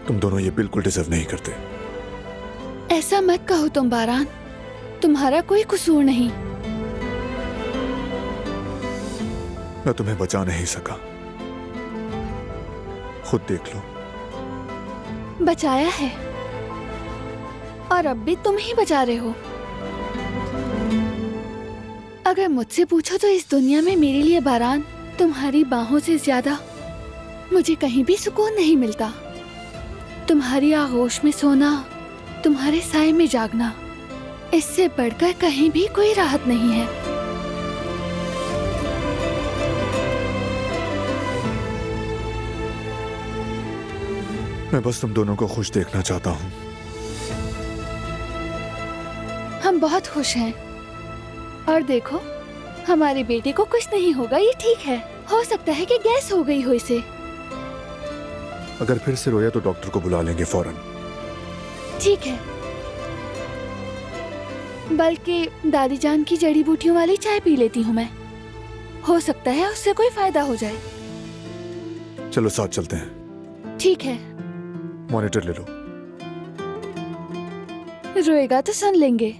तुम दोनों ये बिल्कुल डिजर्व नहीं करते। ऐसा मत कहो तुम बारान, तुम्हारा कोई कसूर नहीं। मैं तुम्हें बचा नहीं सका, खुद देख लो। बचाया है और अब भी तुम ही बचा रहे हो। अगर मुझसे पूछो तो इस दुनिया में मेरे लिए बारान, तुम्हारी बाहों से ज्यादा मुझे कहीं भी सुकून नहीं मिलता। तुम्हारी आगोश में सोना, तुम्हारे साए में जागना, इससे बढ़कर कहीं भी कोई राहत नहीं है। मैं बस तुम दोनों को खुश देखना चाहता हूँ। हम बहुत खुश हैं और देखो, हमारे बेटे को कुछ नहीं होगा, ये ठीक है। हो सकता है कि गैस हो गई हो इसे। अगर फिर से रोया तो डॉक्टर को बुला लेंगे फौरन। ठीक है, बल्कि दादी जान की जड़ी बूटियों वाली चाय पी लेती हूँ मैं। हो सकता है उससे कोई फायदा हो जाए। चलो साथ चलते हैं। ठीक है। मॉनिटर ले लो। रोएगा तो सुन लेंगे।